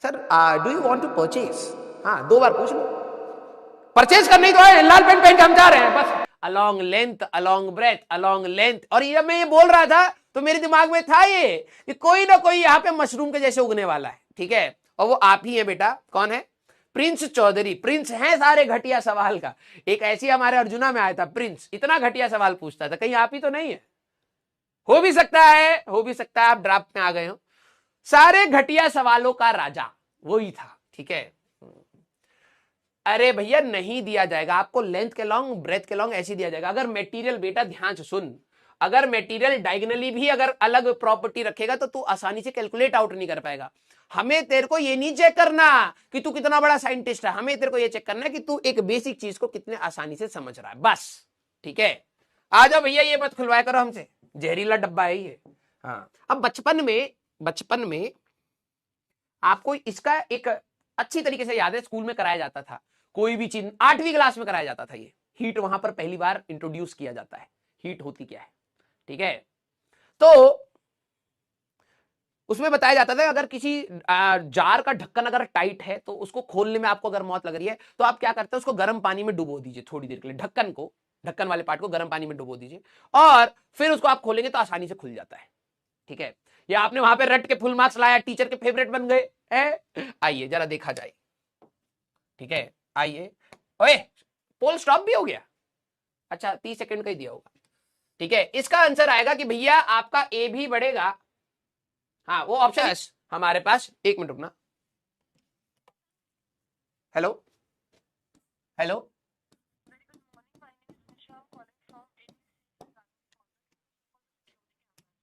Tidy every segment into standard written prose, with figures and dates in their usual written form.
Sir do you want to purchase, हाँ 2 बार पूछ लो, purchase करनी तो है, लाल पेन पहन के हम जा रहे हैं बस, along length along breadth along length. और ये मैं ये बोल रहा था तो मेरे दिमाग में था ये कि कोई ना कोई यहाँ पे मशरूम के जैसे उगने वाला है, ठीक है, और वो आप ही है बेटा। कौन है? प्रिंस चौधरी। प्रिंस है सारे घटिया सवाल का। एक ऐसी हमारे अर्जुना में आया था प्रिंस, इतना घटिया सवाल पूछता था, कहीं आप ही तो नहीं है? हो भी सकता है, हो भी सकता है आप ड्राफ्ट में आ गए हो। सारे घटिया सवालों का राजा वही था, ठीक है। अरे भैया नहीं दिया जाएगा आपको, लेंथ के लॉन्ग ब्रेथ के लॉन्ग ऐसे दिया जाएगा। अगर मटेरियल, बेटा ध्यान से सुन, अगर मटेरियल डायगोनली भी अगर अलग प्रॉपर्टी रखेगा तो तू आसानी से कैलकुलेट आउट नहीं कर पाएगा। हमें तेरे को ये नहीं चेक करना कि तू कितना बड़ा साइंटिस्ट है, हमें तेरे को ये चेक करना है कि तू एक बेसिक चीज को कितने आसानी से समझ रहा है, बस, ठीक है। आ जाओ भैया, ये मत खुलवाया करो हमसे, जहरीला डब्बा है ये। हाँ, अब बचपन में आपको इसका एक अच्छी तरीके से याद है, स्कूल में कराया जाता था। कोई भी चीज 8वीं क्लास में कराया जाता था, ये हीट वहां पर पहली बार इंट्रोड्यूस किया जाता है। हीट होती क्या है, ठीक है। तो उसमें बताया जाता था अगर किसी जार का ढक्कन अगर टाइट है तो उसको खोलने में आपको अगर मौत लग रही है तो आप क्या करते हैं, उसको गर्म पानी में डुबो दीजिए थोड़ी देर के लिए, ढक्कन वाले पार्ट को गर्म पानी में डुबो दीजिए और फिर उसको आप खोलेंगे तो आसानी से खुल जाता है, ठीक है। या आपने वहां पे रट के फुल मार्क्स लाया, टीचर के फेवरेट बन गए, आइए जरा देखा जाए, ठीक है, आइए। ओए, पोल स्टॉप भी हो गया, अच्छा 30 सेकंड का ही दिया होगा, ठीक है। इसका आंसर आएगा कि भैया आपका ए भी बढ़ेगा। हाँ वो ऑप्शन हमारे पास, 1 मिनट रुकना। Hello hello,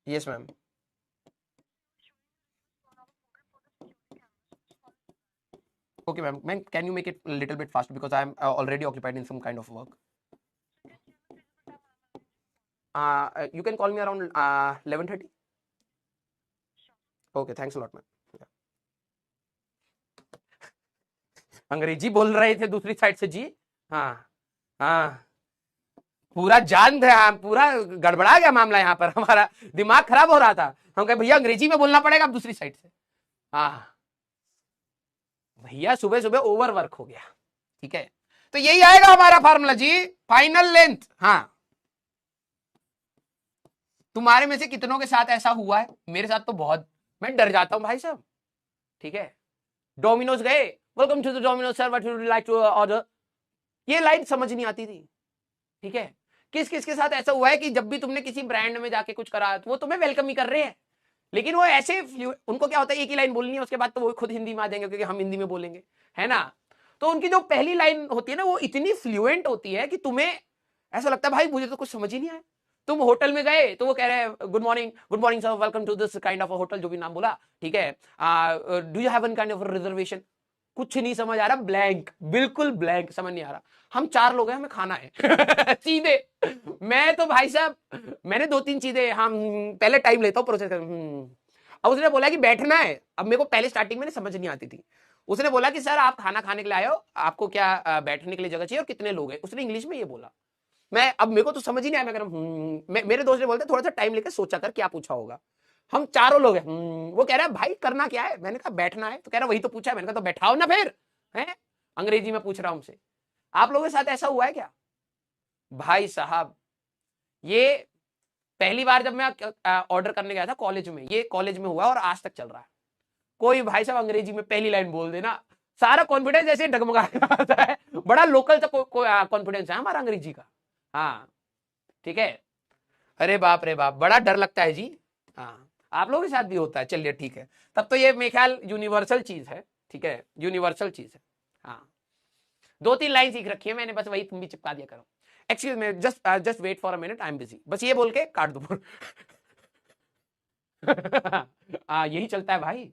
yes ma'am. Okay, ma'am. Ma'am, can you make it a little bit faster because I'm already occupied in some kind of work. You can call me around 11:30. Okay, thanks a lot, ma'am. Yeah. अंग्रेजी बोल रहे थे दूसरी side से जी। हाँ हाँ, पूरा जान था, पूरा गड़बड़ा गया मामला यहाँ पर, हमारा दिमाग खराब हो रहा था। हम कहे भैया अंग्रेजी में बोलना पड़ेगा अब दूसरी साइड से। हाँ भैया, सुबह सुबह ओवर वर्क हो गया, ठीक है। तो यही आएगा हमारा फार्मूला जी, फाइनल लेंथ। हाँ, तुम्हारे में से कितनों के साथ ऐसा हुआ है? मेरे साथ तो बहुत, मैं डर जाता हूं भाई साहब, ठीक है। डोमिनोज गए, welcome to the Domino's sir, what would you like to order, ये लाइन समझ नहीं आती थी, ठीक है। किस किस के साथ ऐसा हुआ है कि जब भी तुमने किसी ब्रांड में जाके कुछ करा तो वो तुम्हें वेलकम ही कर रहे हैं, लेकिन वो ऐसे उनको क्या होता है, एक ही लाइन बोलनी है, उसके बाद तो वो खुद हिंदी में आ जाएंगे क्योंकि हम हिंदी में बोलेंगे, है ना। तो उनकी जो पहली लाइन होती है ना, वो इतनी फ्लुएंट होती है कि तुम्हें ऐसा लगता है भाई मुझे तो कुछ समझ ही नहीं आया। तुम होटल में गए तो वो कह रहे हैं good morning sir, welcome to this kind of a hotel, जो भी नाम बोला, ठीक है। Do you have an kind of reservation, कुछ नहीं समझ आ रहा, ब्लैंक, बिल्कुल ब्लैंक, समझ नहीं आ रहा। हम 4 लोग हैं, हमें खाना है सीधे। मैं तो भाई साहब, मैंने 2-3 चीजें, हम पहले टाइम लेता हूँ प्रोसेस कर। अब उसने बोला कि बैठना है, अब मेरे को पहले स्टार्टिंग में समझ नहीं आती थी। उसने बोला कि सर आप खाना खाने के लिए आए हो, आपको क्या बैठने के लिए जगह चाहिए और कितने लोग हैं, उसने इंग्लिश में ये बोला। मैं, अब मेरे को तो समझ ही नहीं आया, मैं मेरे दोस्त ने बोलते थोड़ा सा टाइम लेकर सोचा कर क्या पूछा होगा। हम 4 लोग हैं, वो कह रहा है भाई करना क्या है, मैंने कहा बैठना है, तो कह रहा वही तो पूछा है, मैंने कहा तो बैठाओ ना फिर, है अंग्रेजी में पूछ रहा हूं हमसे। आप लोगों के साथ ऐसा हुआ है क्या भाई साहब? ये पहली बार जब मैं ऑर्डर करने गया था कॉलेज में, ये कॉलेज में हुआ और आज तक चल रहा है। कोई भाई साहब अंग्रेजी में पहली लाइन बोल देना, सारा कॉन्फिडेंस ऐसे डगमगा जाता है, बड़ा लोकल सा कॉन्फिडेंस है हमारा अंग्रेजी का। हाँ ठीक है, अरे बाप रे बाप, बड़ा डर लगता है जी। हाँ, आप लोगों के साथ भी होता है, चलिए ठीक है, तब तो ये मेरे ख्याल यूनिवर्सल चीज है, ठीक है, यूनिवर्सल चीज है। हाँ, 2-3 लाइन सीख रखी है मैंने, बस वही तुम भी चिपका दिया करो। Excuse me, just wait for a minute, I am busy, बस ये बोल के काट दो। हाँ यही चलता है भाई।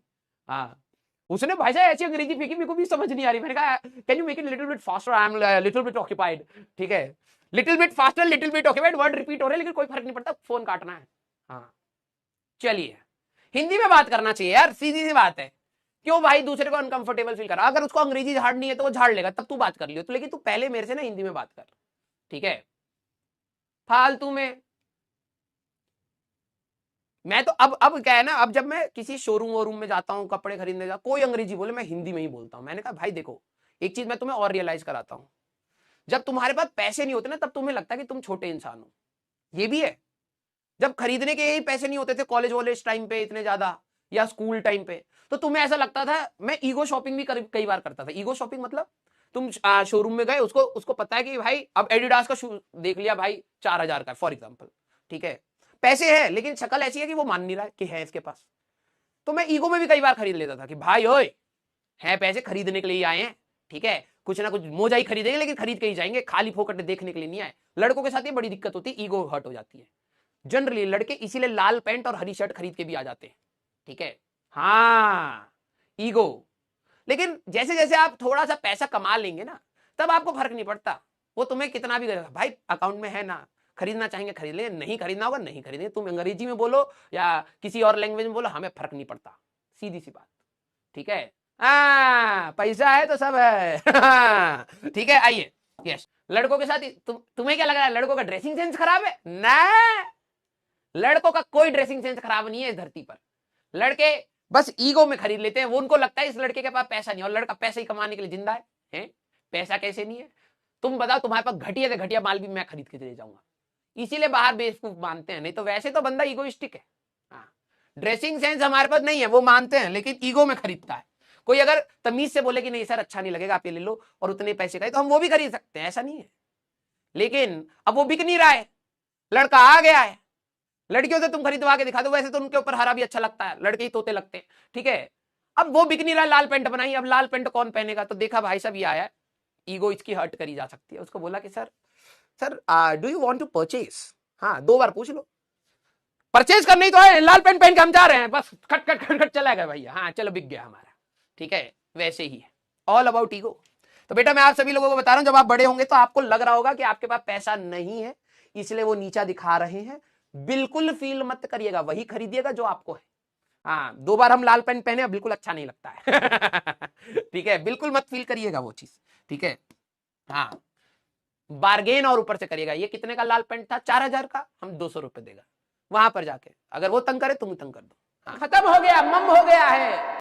हाँ, उसने भाई साहब ऐसी अंग्रेजी फेंकी, मेरे को भी समझ नहीं आ रही, मैंने कहा can you make it little bit faster, I am little bit occupied, ठीक है। Little bit faster, little bit occupied, word repeat हो रहे हैं लेकिन कोई फर्क नहीं पड़ता, फोन काटना है। हाँ चलिए, हिंदी में बात करना चाहिए यार, सीधी सी बात है। क्यों भाई दूसरे को अनकंफर्टेबल फील करा, अगर उसको अंग्रेजी झाड़नी है तो वो झाड़ लेगा, तब तू बात कर लियो तो, लेकिन तू पहले मेरे से ना हिंदी में बात कर, ठीक है। फालतू में मैं तो अब क्या है ना, अब जब मैं किसी शोरूम वोरूम में जाता हूँ कपड़े खरीदने जा, कोई अंग्रेजी बोले मैं हिंदी में ही बोलता हूँ। मैंने कहा भाई देखो, एक चीज मैं तुम्हें और रियलाइज कराता हूँ, जब तुम्हारे पास पैसे नहीं होते ना तब तुम्हें लगता है कि तुम छोटे इंसान हो, ये भी है। जब खरीदने के यही पैसे नहीं होते थे कॉलेज वॉलेज टाइम पे इतने ज्यादा, या स्कूल टाइम पे, तो तुम्हें ऐसा लगता था, मैं ईगो शॉपिंग भी कई बार करता था। ईगो शॉपिंग मतलब तुम शोरूम में गए, उसको उसको पता है कि भाई अब एडिडास का शूज देख लिया भाई 4,000 का फॉर एग्जाम्पल, ठीक है, पैसे है लेकिन शक्ल ऐसी है कि वो मान नहीं रहा है कि है इसके पास, तो मैं ईगो में भी कई बार खरीद लेता था कि भाई ओए, है पैसे खरीदने के लिए आए हैं, ठीक है, कुछ ना कुछ मोजा ही खरीदेंगे लेकिन खरीद के ही जाएंगे, खाली फोकट देखने के लिए नहीं आए। लड़कों के साथ ये बड़ी दिक्कत होती है, ईगो हर्ट हो जाती है जनरली। लड़के इसीलिए लाल पैंट और हरी शर्ट खरीद के भी आ जाते हैं, ठीक है, हाँ, ईगो। लेकिन जैसे जैसे आप थोड़ा सा पैसा कमा लेंगे ना, तब आपको फर्क नहीं पड़ता, वो तुम्हें कितना भी करेगा, भाई अकाउंट में है ना, खरीदना चाहेंगे खरीद लेंगे, नहीं खरीदना होगा नहीं खरीदेंगे, तुम अंग्रेजी में बोलो या किसी और लैंग्वेज में बोलो, हमें फर्क नहीं पड़ता, सीधी सी बात, ठीक है। पैसा है तो सब है ठीक है। आइए, यस, लड़कों के साथ तुम्हें क्या लग रहा है, लड़कों का ड्रेसिंग सेंस खराब है ना? लड़कों का कोई ड्रेसिंग सेंस खराब नहीं है इस धरती पर। लड़के बस ईगो में खरीद लेते हैं, वो उनको लगता है इस लड़के के पास पैसा नहीं, और लड़का पैसा ही कमाने के लिए जिंदा है? पैसा कैसे नहीं है? तुम बताओ, तुम्हारे पास घटिया से घटिया माल भी मैं खरीद के ले जाऊंगा, इसीलिए बाहर बेवकूफ मानते हैं, नहीं तो वैसे तो बंदा ईगोइस्टिक है। हाँ, ड्रेसिंग सेंस हमारे पास नहीं है वो मानते हैं, लेकिन ईगो में खरीदता है। कोई अगर तमीज से बोले कि नहीं सर अच्छा नहीं लगेगा आप ये ले लो और उतने पैसे का, तो हम वो भी खरीद सकते हैं, ऐसा नहीं है। लेकिन अब वो बिक नहीं रहा है, लड़का आ गया है, लड़कियों से तुम खरीदवा के दिखा दो, वैसे तो उनके ऊपर हरा भी अच्छा लगता है, लड़के ही तोते लगते हैं, ठीक है। अब वो बिक नहीं रहा, लाल पेंट बनाई, अब लाल पेंट कौन पहनेगा, तो देखा भाई साहब ये आया है, ईगो इसकी हर्ट करी जा सकती है। उसको बोला कि sir sir do you want to purchase, हाँ 2 बार पूछ लो, परचेज करने ही तो है, लाल पेंट पहन के हम जा रहे हैं, बस खट खट खट खट चला गया भैया, हाँ चलो बिक गया हमारा, ठीक है। वैसे ही है, ऑल अबाउट ईगो। तो बेटा मैं आप सभी लोगों को बता रहा हूं, जब आप बड़े होंगे तो आपको लग रहा होगा कि आपके पास पैसा नहीं है इसलिए वो नीचा दिखा रहे हैं, बिल्कुल फील मत करिएगा, वही खरीदिएगा जो आपको है। हाँ 2 बार हम लाल पेंट पहने बिल्कुल अच्छा नहीं लगता है ठीक है, बिल्कुल मत फील करिएगा वो चीज, ठीक है। हाँ, बार्गेन और ऊपर से करिएगा, ये कितने का लाल पेंट था, 4,000 का, हम 200 रुपए देगा, वहां पर जाके अगर वो तंग करे तुम तंग कर दो, हाँ, खत्म हो गया, मम हो गया है।